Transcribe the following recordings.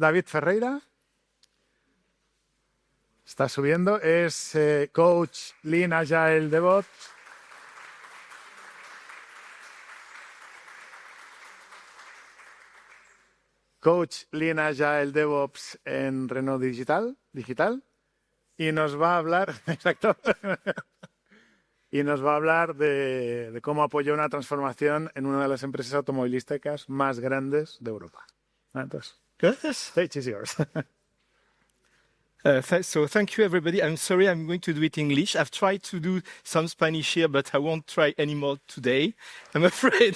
David Ferreira. Está subiendo. Es coach Lean Agile DevOps. Coach Lean Agile DevOps en Renault Digital. Y nos va a hablar, exacto, y nos va a hablar de cómo apoyó una transformación en una de las empresas automovilísticas más grandes de Europa. Entonces, stage is yours. So thank you, everybody. I'm sorry, I'm going to do it in English. I've tried to do some Spanish here, but I won't try anymore today, I'm afraid.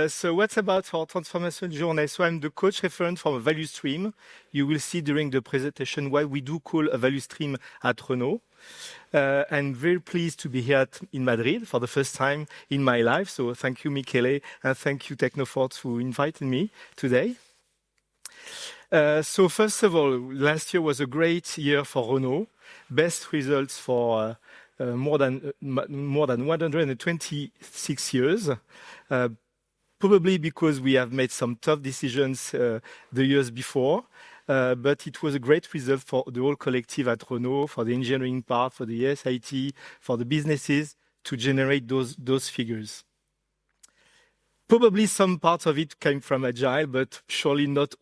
So what's about our transformation journey? So I'm the coach referent for a value stream. You will see during the presentation what we do call a value stream at Renault. I'm very pleased to be here in Madrid for the first time in my life. So thank you, Michele, and thank you, Technofort, for inviting me today. So first of all, last year was a great year for Renault. Best results for more than 126 years. Probably because we have made some tough decisions the years before, but it was a great result for the whole collective at Renault, for the engineering part, for the SIT, for the businesses to generate those figures. Probably some parts of it came from Agile, but surely not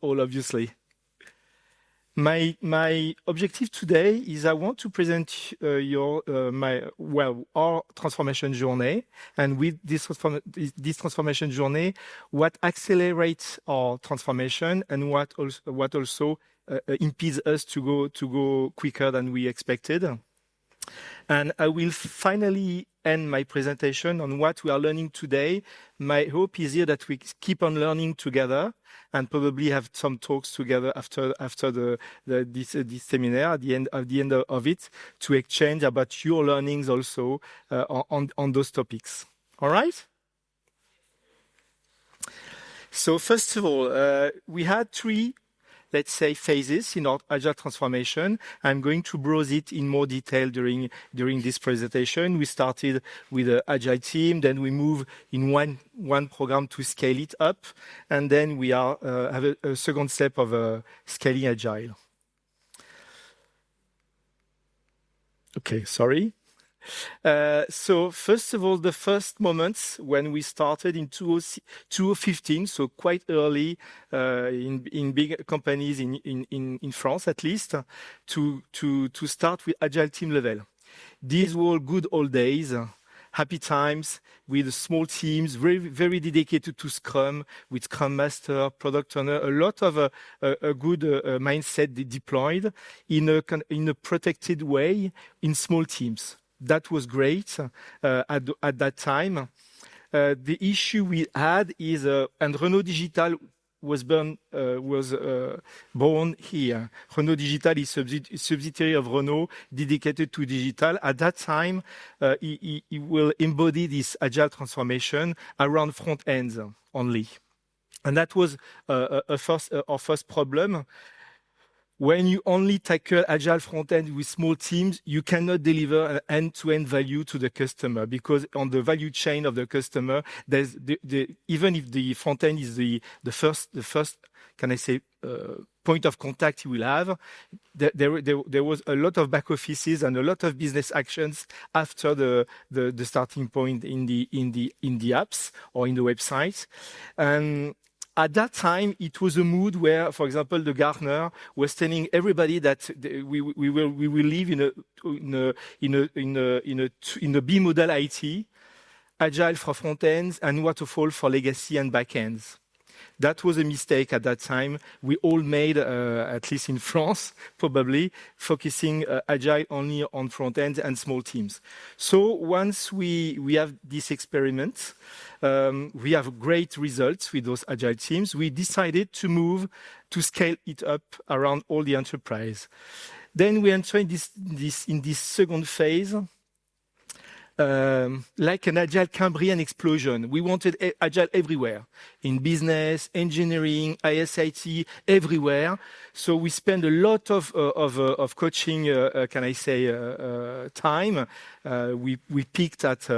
all, obviously. My objective today is I want to present our transformation journey, and with this transformation journey, what accelerates our transformation and what also impedes us to go quicker than we expected. And I will finally end my presentation on what we are learning today. My hope is here that we keep on learning together and probably have some talks together after this seminar at the end of it to exchange about your learnings also on those topics. All right? So first of all, we had three, let's say, phases in our agile transformation. I'm going to browse it in more detail during this presentation. We started with an agile team, then we move in one program to scale it up, and then we have a second step of scaling agile. Okay, sorry. So first of all, the first moments when we started in 2015, so quite early in big companies in France at least, to start with agile team level. These were good old days, happy times with small teams, very, very dedicated to Scrum, with Scrum Master, Product Owner, a lot of a good mindset deployed in a protected way in small teams. That was great at that time. The issue we had is, and Renault Digital was born here. Renault Digital is subsidiary of Renault, dedicated to digital. At that time, he will embody this agile transformation around front ends only. And that was our first problem. When you only tackle agile front-end with small teams, you cannot deliver an end-to-end value to the customer, because on the value chain of the customer, there's even if the front-end is the first, can I say, point of contact you will have, there was a lot of back offices and a lot of business actions after the starting point in the apps or in the website. And at that time, it was a mood where, for example, the Gartner was telling everybody that we will live in a B-model IT, agile for front ends and waterfall for legacy and back ends. That was a mistake at that time. We all made, at least in France, probably, focusing agile only on front ends and small teams. So once we have this experiment, we have great results with those agile teams. We decided to move to scale it up around all the enterprise. Then we enter in this second phase. like an agile Cambrian explosion. We wanted agile everywhere, in business, engineering, ISIT, everywhere. So we spend a lot of coaching, time. We peaked at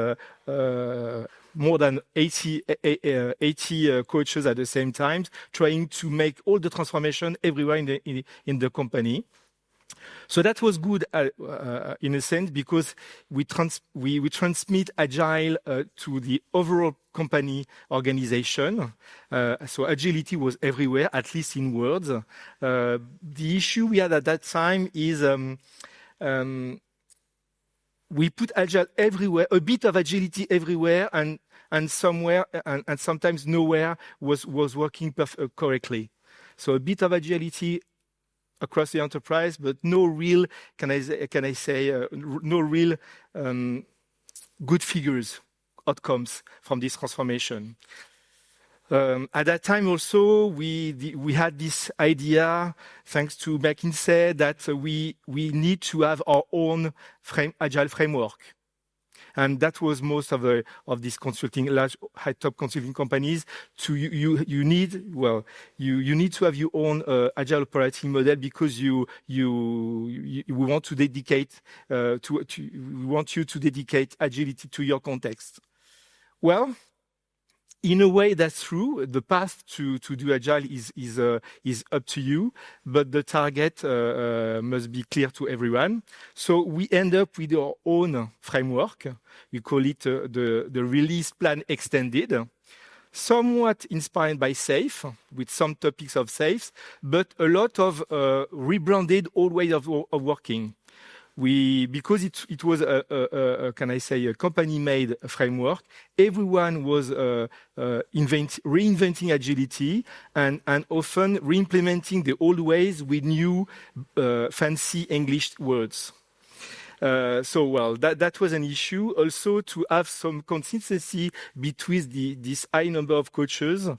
more than 80 coaches at the same time, trying to make all the transformation everywhere in the company. So that was good in a sense because we transmit agile to the overall company organization. So agility was everywhere, at least in words. The issue we had at that time is we put agile everywhere, a bit of agility everywhere, and somewhere and sometimes nowhere was working correctly. So a bit of agility across the enterprise, but no real, no real good figures, outcomes from this transformation. At that time also, we had this idea, thanks to McKinsey, that we need to have our own agile framework. And that was most of these consulting, large, high-top consulting companies. You need to have your own agile operating model because we want to dedicate we want you to dedicate agility to your context. Well, in a way, that's true. The path to do agile is up to you, but the target must be clear to everyone. So we end up with our own framework. We call it the release plan extended, somewhat inspired by SAFe, with some topics of SAFe, but a lot of rebranded old ways of working. Because it was a company-made framework, everyone was reinventing agility and often re-implementing the old ways with new fancy English words. That was an issue. Also, to have some consistency between this high number of coaches,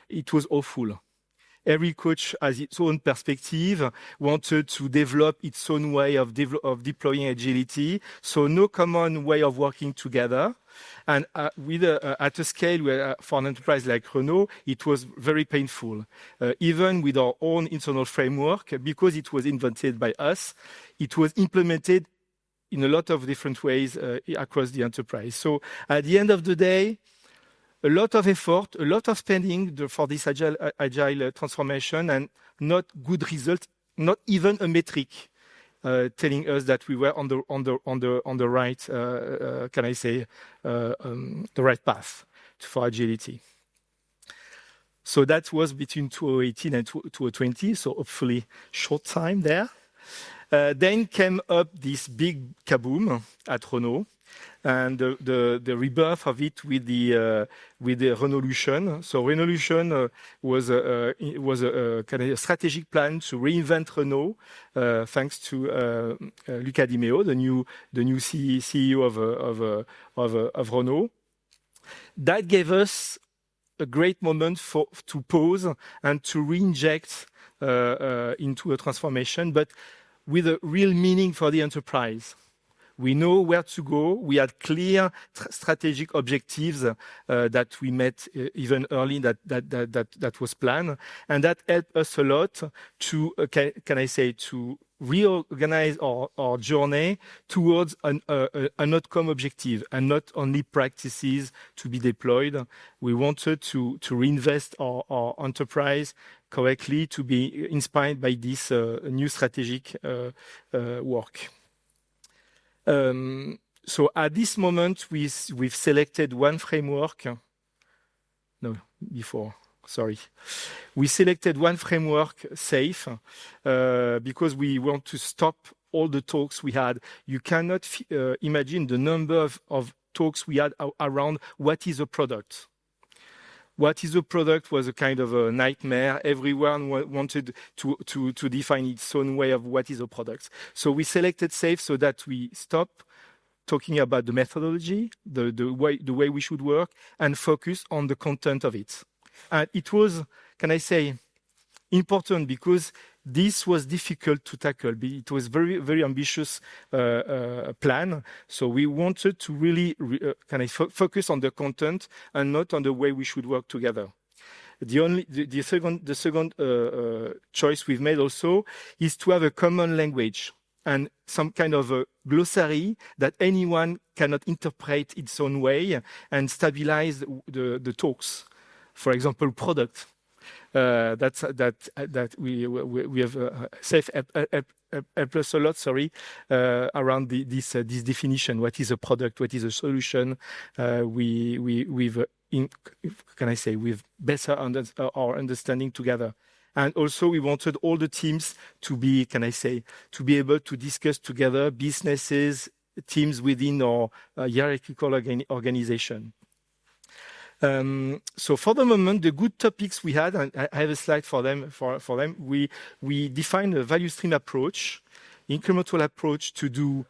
it was awful. Every coach has its own perspective, wanted to develop its own way of deploying agility. So no common way of working together. And at a scale where, for an enterprise like Renault, it was very painful. Even with our own internal framework, because it was invented by us, it was implemented in a lot of different ways across the enterprise. So at the end of the day, a lot of effort, a lot of spending for this agile transformation, and not good results, not even a metric telling us that we were on the right, the right path for agility. So that was between 2018 and 2020. So hopefully short time there. Then came up this big kaboom at Renault. And the rebirth of it with the Renaulution. So Renaulution was a kind of a strategic plan to reinvent Renault, thanks to Luca Di Meo, the new CEO of Renault. That gave us a great moment to pause and to re-inject into a transformation, but with a real meaning for the enterprise. We know where to go. We had clear strategic objectives that we met even early that was planned. And that helped us a lot to, to reorganize our journey towards an outcome objective and not only practices to be deployed. We wanted to reinvest our enterprise correctly, to be inspired by this new strategic work. So at this moment, we've selected one framework. No, before, sorry. We selected one framework, SAFe, because we want to stop all the talks we had. You cannot imagine the number of talks we had around what is a product. What is a product was a kind of a nightmare. Everyone wanted to define its own way of what is a product. So we selected SAFe so that we stop talking about the methodology, the way we should work, and focus on the content of it. And it was, important because This was difficult to tackle. It was very, very ambitious plan. So we wanted to really focus on the content and not on the way we should work together. The second choice we've made also is to have a common language and some kind of a glossary that anyone cannot interpret its own way and stabilize the talks. For example, product. That we have safe plus a lot. Around this definition. What is a product? What is a solution? We've better our understanding together. And also, we wanted all the teams to be, able to discuss together businesses, teams within our hierarchical organization. So for the moment, the good topics we had, and I have a slide for them. We defined a value stream approach, incremental approach to do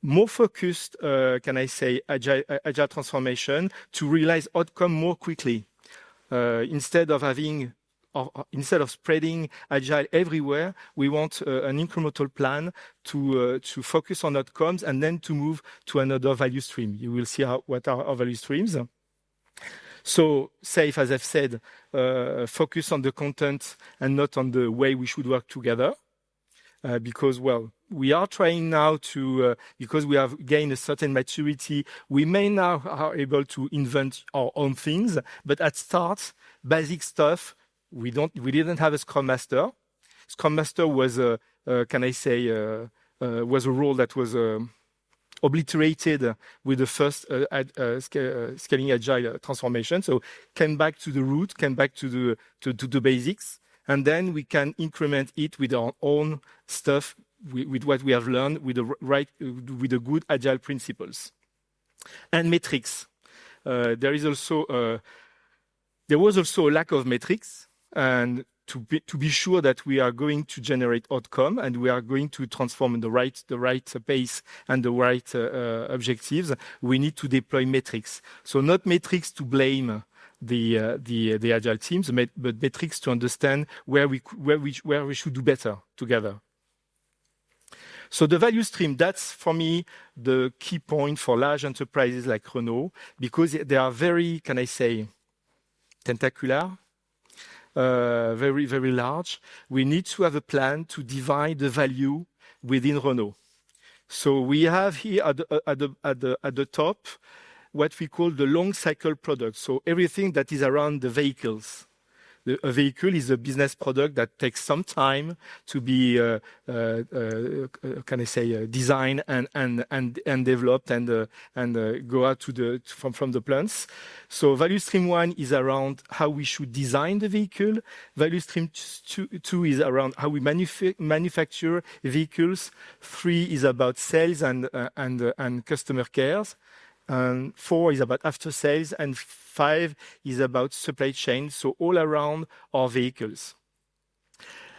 more focused, agile transformation to realize outcome more quickly. Instead of spreading agile everywhere, we want an incremental plan to focus on outcomes and then to move to another value stream. You will see what are our value streams. So safe, as I've said, focus on the content and not on the way we should work together. Because, we are trying now to, because we have gained a certain maturity, we may now are able to invent our own things. But at start, basic stuff, we didn't have a Scrum Master. Scrum Master was was a role that was obliterated with the first scaling agile transformation. So came back to the root, came back to the basics, and then we can increment it with our own stuff, with what we have learned, with the good agile principles. And metrics. There was also a lack of metrics, and to be sure that we are going to generate outcome and we are going to transform in the right pace and the right objectives, we need to deploy metrics. So not metrics to blame the agile teams, but metrics to understand where we should do better together. So the value stream, that's for me the key point for large enterprises like Renault, because they are very, tentacular, very, very large. We need to have a plan to divide the value within Renault. So we have here at the top what we call the long cycle product. So everything that is around the vehicles. A vehicle is a business product that takes some time to be, designed and developed and go out from the plants. So value stream 1 is around how we should design the vehicle. Value stream 2 is around how we manufacture vehicles. 3 is about sales and customer cares. And 4 is about after sales, and 5 is about supply chain, so all around our vehicles.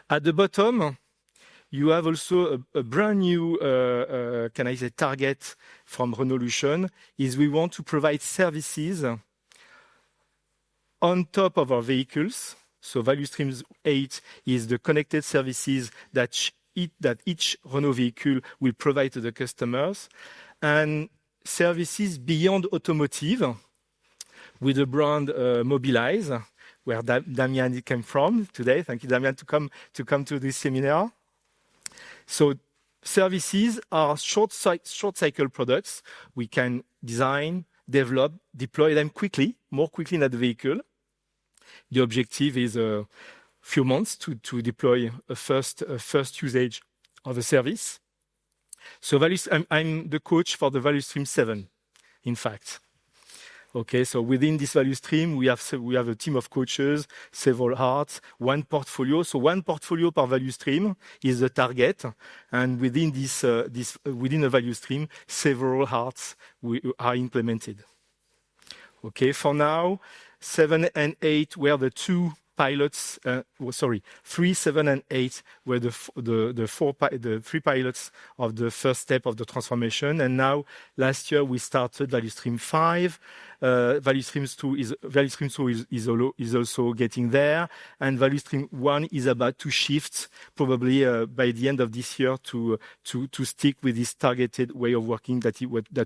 At the bottom, you have also a brand new, target from Renaulution, is we want to provide services on top of our vehicles. So value stream 8 is the connected services that each Renault vehicle will provide to the customers. And services beyond automotive with the brand Mobilize, where Damien came from today. Thank you, Damien, to come to this seminar. So services are short cycle products. We can design, develop, deploy them quickly, more quickly than the vehicle. The objective is a few months to deploy a first usage of a service. So I'm the coach for the value stream 7, in fact. Okay, so within this value stream, we have a team of coaches, several hearts, one portfolio. So one portfolio per value stream is the target, and within within a value stream, several hearts are implemented. Okay, for now, 7 and 8 were the two pilots, 3, 7, and 8 were the three pilots of the first step of the transformation. And now, last year, we started value stream 5. Value stream 2 is also getting there. And value stream 1 is about to shift, probably by the end of this year, to stick with this targeted way of working that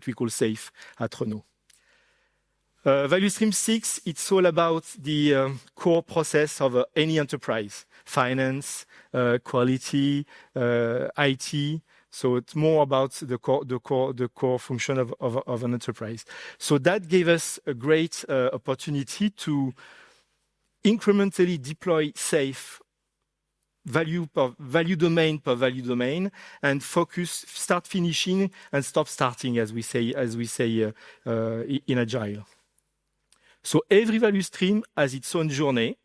we call SAFE at Renault. Value stream 6, it's all about the core process of any enterprise: finance, quality, IT. So it's more about the core function of an enterprise. So that gave us a great opportunity to incrementally deploy SAFE value domain per value domain, and focus, start finishing and stop starting, as we say in Agile. So every value stream has its own journey.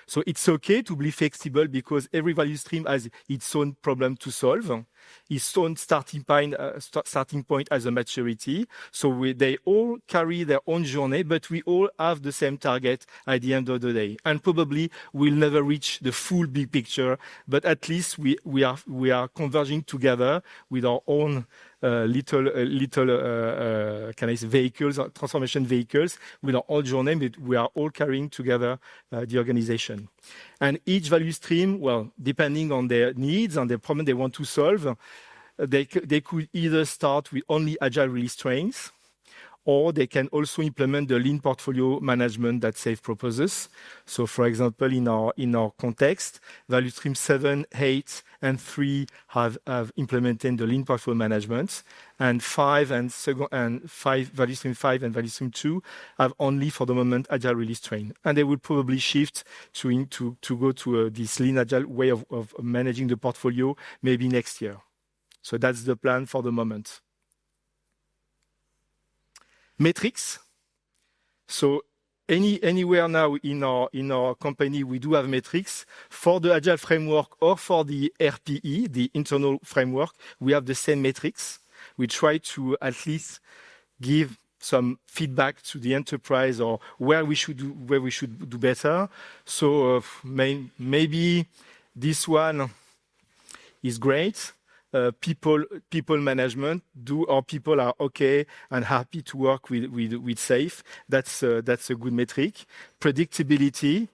So it's okay to be flexible because every value stream has its own problem to solve, its own starting point as a maturity. So they all carry their own journey, but we all have the same target at the end of the day. And probably we'll never reach the full big picture, but at least we are converging together with our own little vehicles, transformation vehicles, with our own journey, but we are all carrying together the organization. And each value stream, well, depending on their needs and the problem they want to solve, they could either start with only agile release trains, or they can also implement the lean portfolio management that SAFE proposes. So, for example, in our context, value stream 7, 8, and 3 have implemented the lean portfolio management, and value stream 5 and value stream 2 have only, for the moment, agile release train. And they will probably shift to go to this lean agile way of managing the portfolio maybe next year. So that's the plan for the moment. Metrics. So anywhere now in our company, we do have metrics. For the Agile framework or for the RPE, the internal framework, we have the same metrics. We try to at least give some feedback to the enterprise or where we should do better. So maybe this one is great. People management, our people are okay and happy to work with SAFE. That's a good metric. Predictability.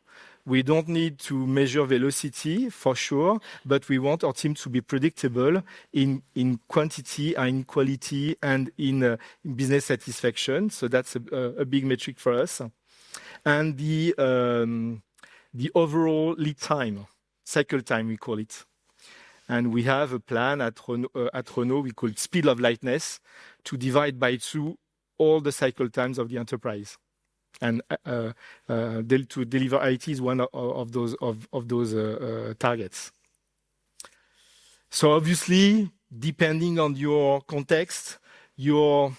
We don't need to measure velocity for sure, but we want our team to be predictable in quantity and in quality and in business satisfaction. So that's a big metric for us. And the overall lead time, cycle time, we call it. And we have a plan at Renault we call speed of lightness, to divide by 2 all the cycle times of the enterprise. And to deliver IT is one of those targets. So obviously, depending on your context, your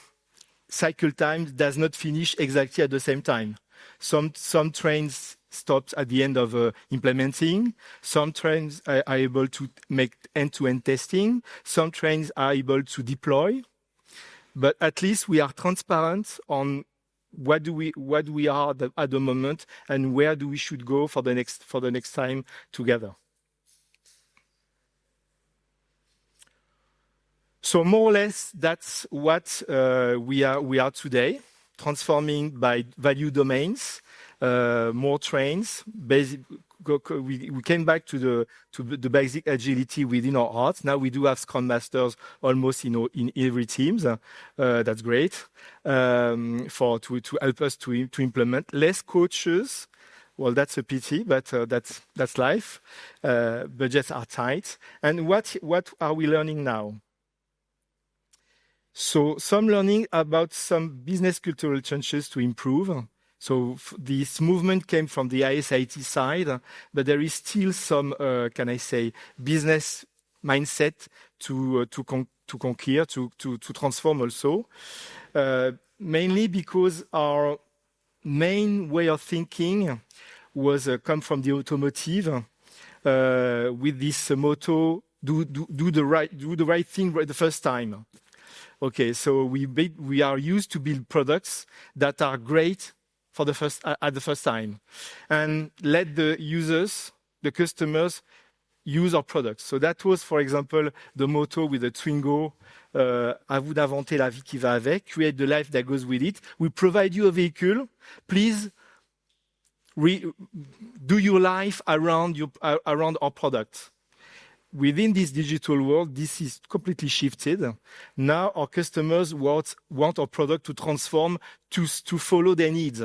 cycle time does not finish exactly at the same time. Some trains stops at the end of implementing. Some trains are able to make end-to-end testing. Some trains are able to deploy. But at least we are transparent on what we are at the moment and where we should go for the next time together. So more or less, that's what we are today, transforming by value domains. More trains. We came back to the basic agility within our hearts. Now we do have Scrum Masters almost in every team. That's great to help us to implement. Less coaches. Well, that's a pity, but that's life. Budgets are tight. And what are we learning now? So some learning about some business cultural changes to improve. So this movement came from the ISIT side, but there is still some, business mindset to conquer, to transform also. Mainly because our main way of thinking was come from the automotive, with this motto: do the right thing the first time. Okay, so we are used to build products that are great for the first at the first time, and let the users, the customers, use our products. So that was, for example, the motto with the Twingo. À vous d'inventer la vie qui va avec. Create the life that goes with it. We provide you a vehicle. Please do your life around our product. Within this digital world, this is completely shifted. Now our customers want our product to transform to follow their needs.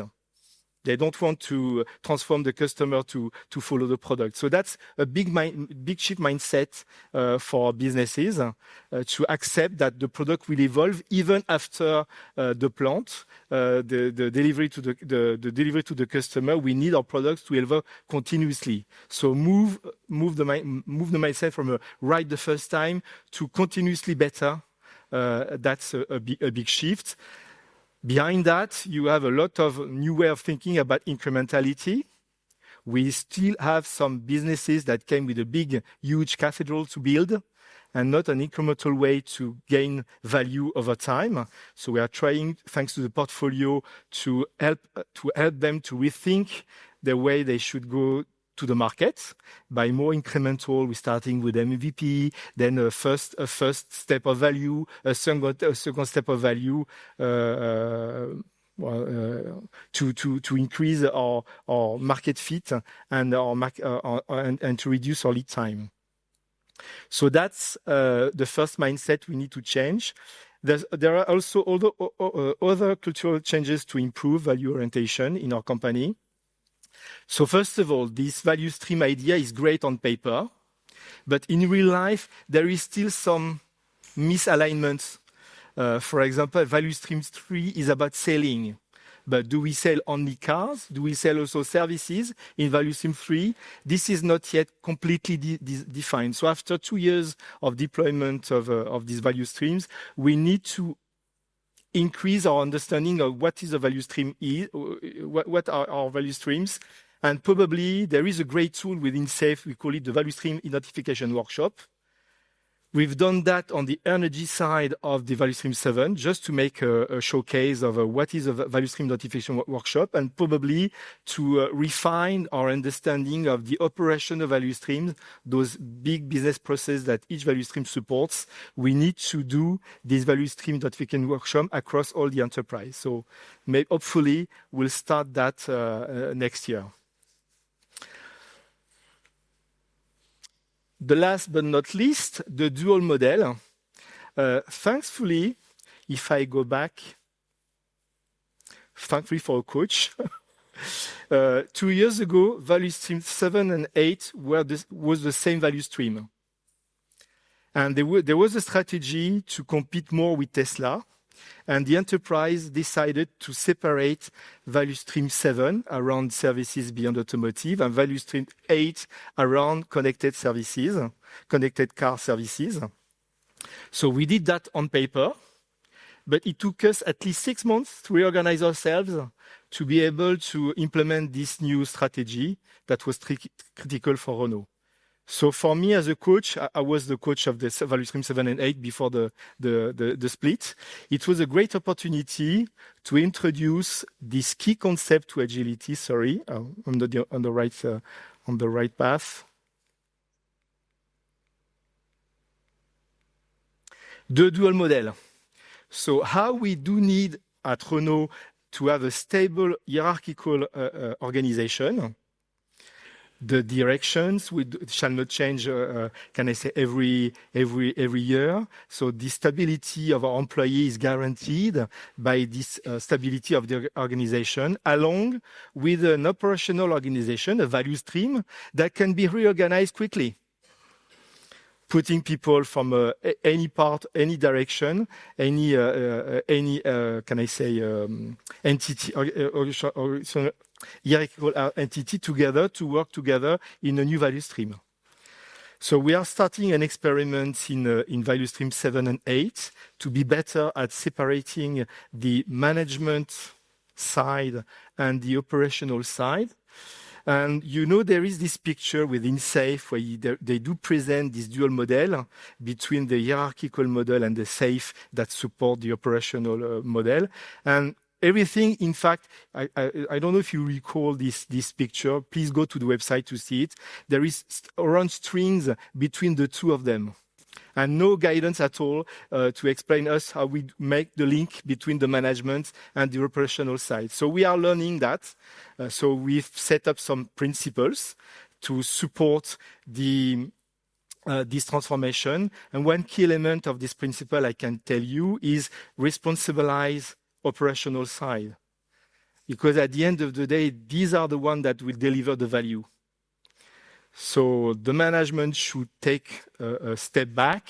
They don't want to transform the customer to follow the product. So that's a big shift mindset for businesses to accept that the product will evolve even after the plant, the delivery to the delivery to the customer. We need our products to evolve continuously. So move the mindset from a right the first time to continuously better. That's a big shift. Behind that, you have a lot of new way of thinking about incrementality. We still have some businesses that came with a big, huge cathedral to build and not an incremental way to gain value over time. So we are trying, thanks to the portfolio, to help them to rethink the way they should go to the market by more incremental. We're starting with MVP, then a first step of value, a second step of value to increase our market fit and and to reduce our lead time. So that's the first mindset we need to change. There are also other cultural changes to improve value orientation in our company. So first of all, this value stream idea is great on paper, but in real life, there is still some misalignments. For example, value stream 3 is about selling. But do we sell only cars? Do we sell also services in value stream 3? This is not yet completely defined. So after 2 years of deployment of these value streams, we need to increase our understanding of what is a value stream what are our value streams. And probably there is a great tool within SAFe, we call it the Value Stream Identification Workshop. We've done that on the energy side of the Value Stream 7, just to make a showcase of what is a Value Stream Identification Workshop, and probably to refine our understanding of the operational value streams, those big business processes that each value stream supports. We need to do this Value Stream Identification Workshop across all the enterprise. So hopefully we'll start that next year. The last but not least, the dual model. Thankfully, if I go back, thankfully for a coach, 2 years ago, value stream 7 and 8 was the same value stream. And there was a strategy to compete more with Tesla. And the enterprise decided to separate value stream 7 around services beyond automotive and value stream 8 around connected services, connected car services. So we did that on paper, but it took us at least 6 months to reorganize ourselves to be able to implement this new strategy that was critical for Renault. So for me as a coach, I was the coach of the value stream 7 and 8 before the split. It was a great opportunity to introduce this key concept to agility. Sorry, on the right path. The dual model. So how we do need at Renault to have a stable hierarchical organization. The directions shall not change, can I say, every year. So the stability of our employee is guaranteed by this stability of the organization, along with an operational organization, a value stream that can be reorganized quickly, putting people from any part, any direction, any can I say, entity or hierarchical entity together to work together in a new value stream. So we are starting an experiment in value stream 7 and 8 to be better at separating the management side and the operational side. And there is this picture within SAFe where they do present this dual model between the hierarchical model and the SAFe that support the operational model. And everything, in fact, I don't know if you recall this picture. Please go to the website to see it. There is orange strings between the two of them, and no guidance at all to explain us how we make the link between the management and the operational side. So we are learning that. So we've set up some principles to support this transformation. And one key element of this principle, I can tell you, is responsibilize operational side. Because at the end of the day, these are the ones that will deliver the value. So the management should take a step back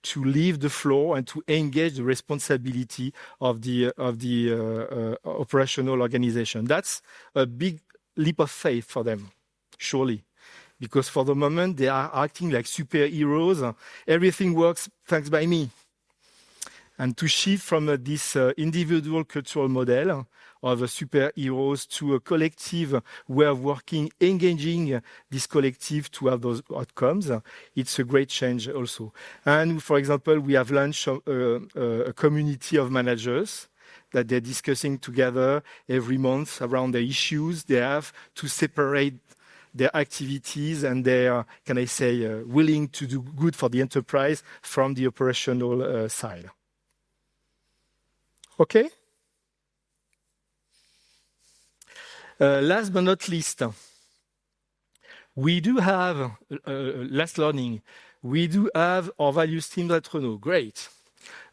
to leave the floor and to engage the responsibility of the operational organization. That's a big leap of faith for them, surely. Because for the moment, they are acting like superheroes. Everything works thanks by me. And to shift from this individual cultural model of superheroes to a collective way of working, engaging this collective to have those outcomes, it's a great change also. And for example, we have launched a community of managers that they're discussing together every month around the issues they have to separate their activities and their, can I say, willing to do good for the enterprise from the operational side. Okay? Last but not least, we do have, last learning, we do have our value streams at Renault. Great.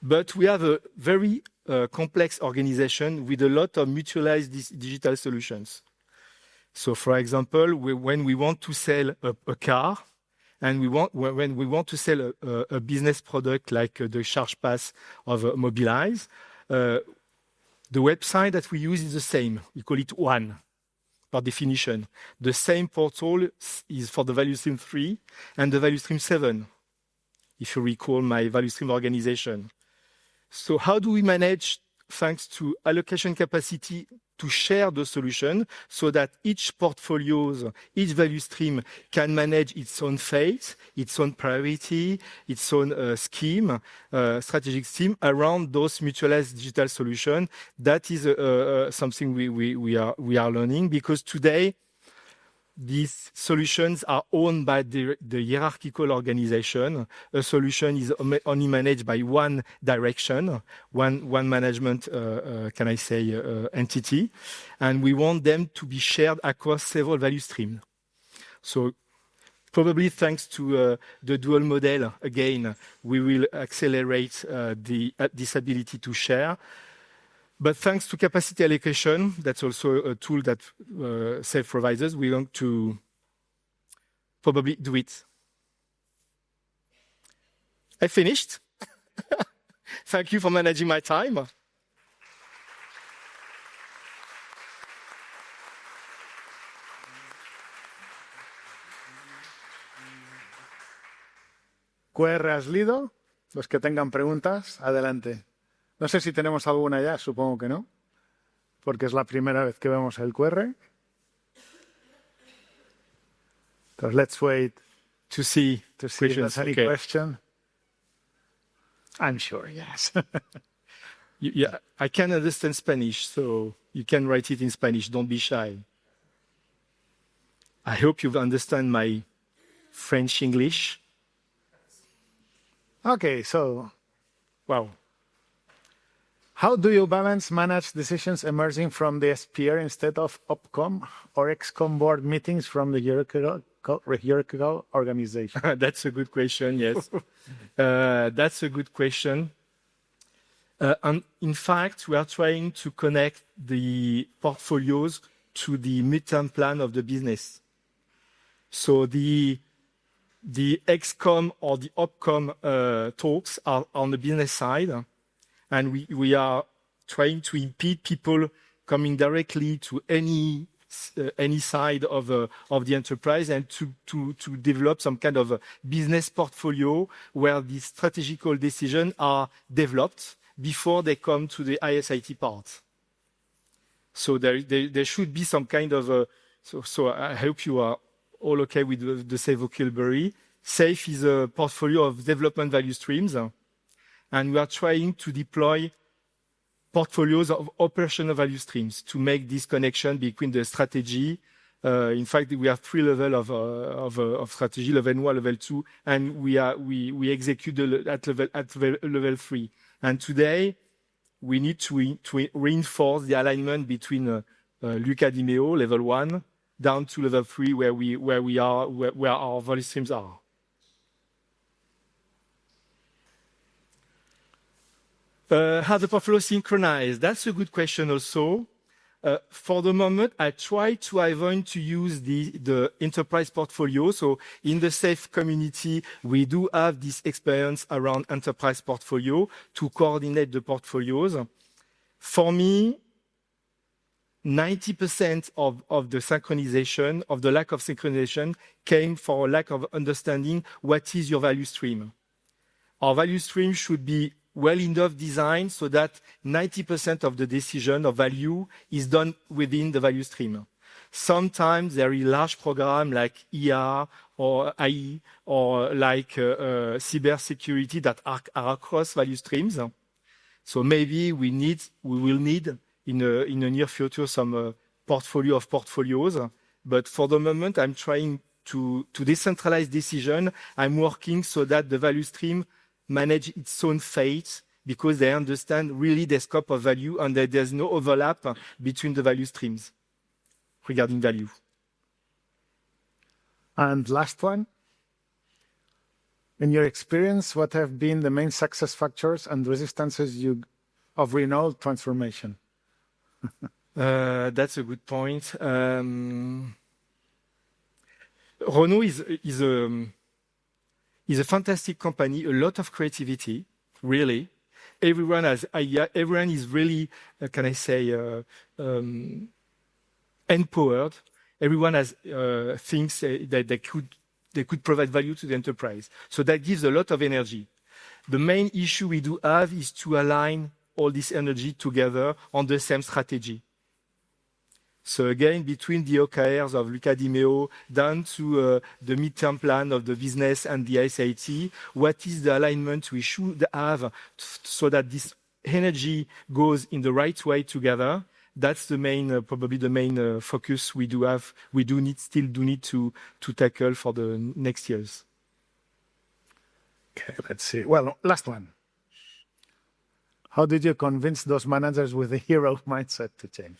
But we have a very complex organization with a lot of mutualized digital solutions. So, for example, when we want to sell a car, and when we want to sell a business product like the Charge Pass of Mobilize, the website that we use is the same. We call it one, by definition. The same portal is for the value stream 3 and the value stream 7, if you recall my value stream organization. So how do we manage, thanks to allocation capacity, to share the solution so that each portfolio, each value stream can manage its own fate, its own priority, its own scheme, strategic scheme around those mutualized digital solutions? That is something we are learning, because today these solutions are owned by the hierarchical organization. A solution is only managed by one direction, one management, can I say, entity. And we want them to be shared across several value streams. So probably thanks to the dual model, again, we will accelerate this ability to share. But thanks to capacity allocation, that's also a tool that SAFE provides us, we're going to probably do it. I finished. Thank you for managing my time. QR has leído. Los que tengan preguntas, adelante. No sé si tenemos alguna ya, supongo que no, porque es la primera vez que vemos el QR. So let's wait to see if there's any question. I'm sure, yes. Yeah, I can understand Spanish, so you can write it in Spanish. Don't be shy. I hope you understand my French English. Okay, so, wow. How do you manage decisions emerging from the SPR instead of OPCOM or EXCOM board meetings from the hierarchical organization? That's a good question, yes. That's a good question. And in fact, we are trying to connect the portfolios to the midterm plan of the business. So the EXCOM or the OPCOM talks are on the business side. And we are trying to impede people coming directly to any side of the enterprise, and to develop some kind of a business portfolio where the strategical decisions are developed before they come to the ISIT part. So there should be some kind of so I hope you are all okay with the SAFE vocabulary. SAFE is a portfolio of development value streams. And we are trying to deploy portfolios of operational value streams to make this connection between the strategy. In fact, we have 3 levels of strategy: level 1, level 2, and we execute at level 3. And today, we need to reinforce the alignment between Luca Di Meo, level 1, down to level 3, where our value streams are. How the portfolio synchronized? That's a good question also. For the moment, I try to avoid to use the enterprise portfolio. So in the SAFE community, we do have this experience around enterprise portfolio to coordinate the portfolios. For me, 90% of the synchronization, of the lack of synchronization, came for a lack of understanding what is your value stream. Our value stream should be well enough designed so that 90% of the decision of value is done within the value stream. Sometimes there is a large program like ER or AI or like cybersecurity that are across value streams. So maybe we will need in the near future some portfolio of portfolios. But for the moment, I'm trying to decentralize decision. I'm working so that the value stream manage its own fate because they understand really the scope of value and that there's no overlap between the value streams regarding value. And last one, in your experience, what have been the main success factors and resistances of Renault transformation? That's a good point. Renault is a fantastic company, a lot of creativity, really. Everyone has idea. Everyone is really, empowered. Everyone has things that they could provide value to the enterprise. So that gives a lot of energy. The main issue we do have is to align all this energy together on the same strategy. So again, between the OKRs of Luca Di Meo down to the midterm plan of the business and the SAT, what is the alignment we should have so that this energy goes in the right way together? That's the main, probably the main focus we do have. We still need to tackle for the next years. Okay, let's see. Well, last one. How did you convince those managers with the hero mindset to change?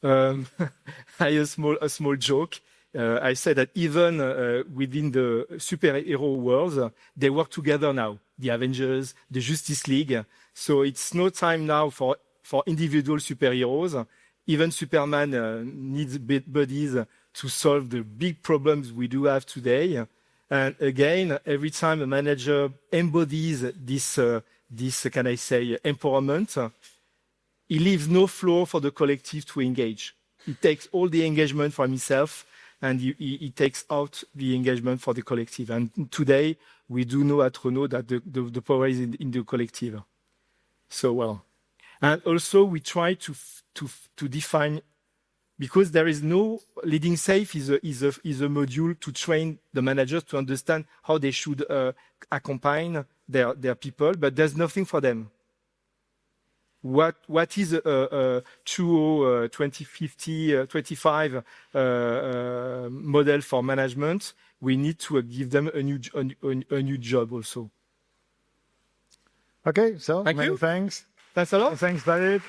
I a small joke. I said that even within the superhero world, they work together now. The Avengers, the Justice League. So it's no time now for individual superheroes. Even Superman needs buddies to solve the big problems we do have today. And again, every time a manager embodies this empowerment, he leaves no floor for the collective to engage. He takes all the engagement for himself and he takes out the engagement for the collective. And today, we do know at Renault that the power is in the collective. So, well. And also, we try to define, because there is no leading safe is a module to train the managers to understand how they should accompany their people, but there's nothing for them. What is a 2050, 25 model for management? We need to give them a new job also. Okay, so Thank you. Thanks. Thanks a lot. Thanks, David.